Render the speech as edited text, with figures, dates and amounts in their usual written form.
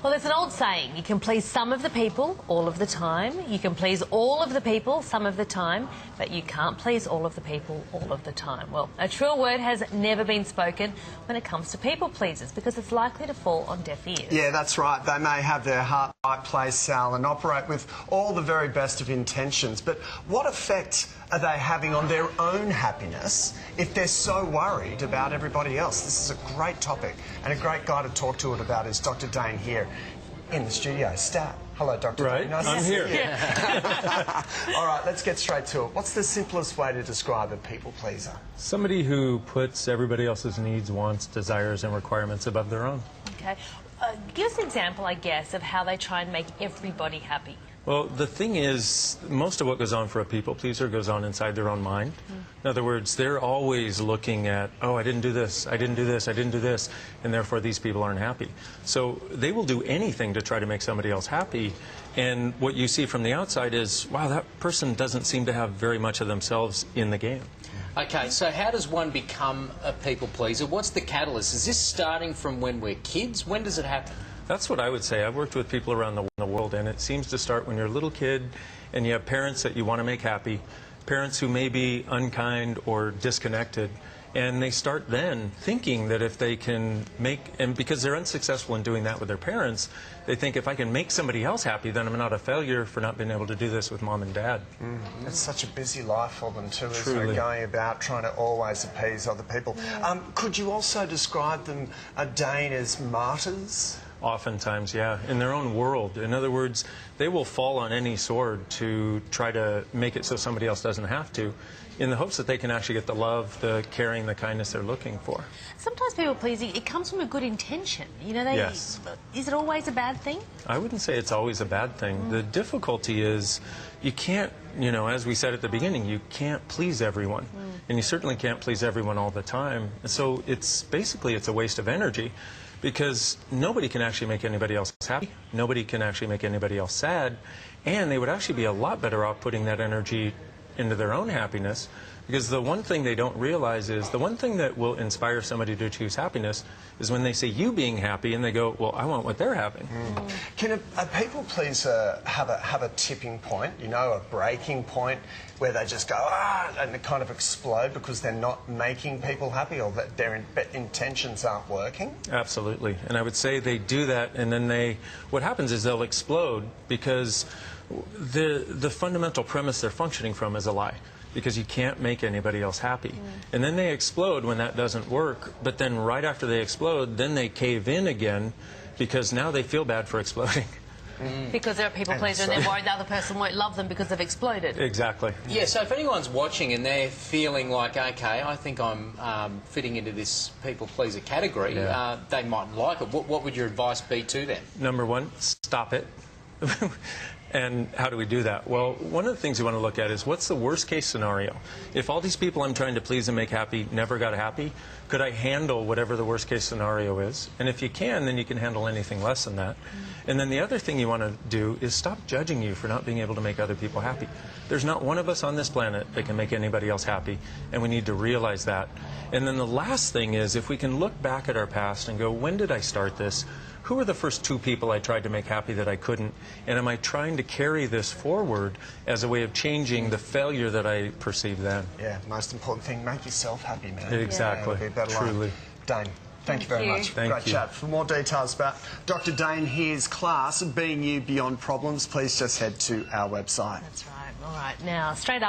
Well, there's an old saying, you can please some of the people all of the time, you can please all of the people some of the time, but you can't please all of the people all of the time. Well, a truer word has never been spoken when it comes to people pleasers, because it's likely to fall on deaf ears. Yeah, that's right. They may have their heart in the right place, Sal, and operate with all the very best of intentions, but what effect are they having on their own happiness if they're so worried about everybody else? This is a great topic, and a great guy to talk to it about is Dr. Dain Heer in the studio. Stat. Hello, Dr. Right, Dain. I'm here. All right, let's get straight to it. What's the simplest way to describe a people pleaser? Somebody who puts everybody else's needs, wants, desires, and requirements above their own. Okay. Give us an example, I guess, of how they try and make everybody happy. Well, the thing is, most of what goes on for a people pleaser goes on inside their own mind. In other words, they're always looking at, oh, I didn't do this, I didn't do this, I didn't do this, and therefore these people aren't happy. So they will do anything to try to make somebody else happy, and what you see from the outside is, wow, that person doesn't seem to have very much of themselves in the game. Okay, so how does one become a people pleaser? What's the catalyst? Is this starting from when we're kids? When does it happen? That's what I would say. I've worked with people around the world, and it seems to start when you're a little kid and you have parents that you want to make happy, parents who may be unkind or disconnected, and they start then thinking that if they can make, and because they're unsuccessful in doing that with their parents, they think if I can make somebody else happy, then I'm not a failure for not being able to do this with mom and dad. It's such a busy life for them too, isn't Truly. it? Going about trying to always appease other people. Could you also describe them, Dain, as martyrs? Oftentimes, yeah, in their own world. In other words, they will fall on any sword to try to make it so somebody else doesn't have to, in the hopes that they can actually get the love, the caring, the kindness they're looking for. Sometimes people pleasing, it comes from a good intention. You know, Yes. Is it always a bad thing? I wouldn't say it's always a bad thing. The difficulty is you can't, you know, as we said at the beginning, you can't please everyone. And you certainly can't please everyone all the time. So it's basically, it's a waste of energy, because nobody can actually make anybody else happy, nobody can actually make anybody else sad, and they would actually be a lot better off putting that energy into their own happiness, because the one thing they don't realize is the one thing that will inspire somebody to choose happiness is when they see you being happy and they go, well, I want what they're having. Can a people pleaser have a tipping point, you know, a breaking point where they just go, and they kind of explode because they're not making people happy, or that their intentions aren't working? Absolutely. And I would say they do that, and then what happens is they'll explode because the fundamental premise they're functioning from is a lie, because you can't make anybody else happy. And then they explode when that doesn't work, but then right after they explode, then they cave in again, because now they feel bad for exploding. Because they're a people pleaser and they're worried the other person won't love them because they've exploded. Exactly. Yeah, so if anyone's watching and they're feeling like, okay, I think I'm fitting into this people pleaser category, they mightn't like it. What would your advice be to them? Number one, stop it. And how do we do that? Well, one of the things we want to look at is, what's the worst case scenario? If all these people I'm trying to please and make happy never got happy, could I handle whatever the worst case scenario is? And if you can, then you can handle anything less than that. And then the other thing you want to do is stop judging you for not being able to make other people happy. There's not one of us on this planet that can make anybody else happy, and we need to realize that. And then the last thing is, if we can look back at our past and go, when did I start this? Who were the first two people I tried to make happy that I couldn't? And am I trying to carry this forward as a way of changing the failure that I perceived then? Yeah, most important thing, make yourself happy, man. Exactly. It'll be a better Truly. life. Dain, thank you very much. Thank Great you. chat. For more details about Dr. Dain Heer's class, Being You Beyond Problems, please just head to our website. That's right. All right. Now, straight up.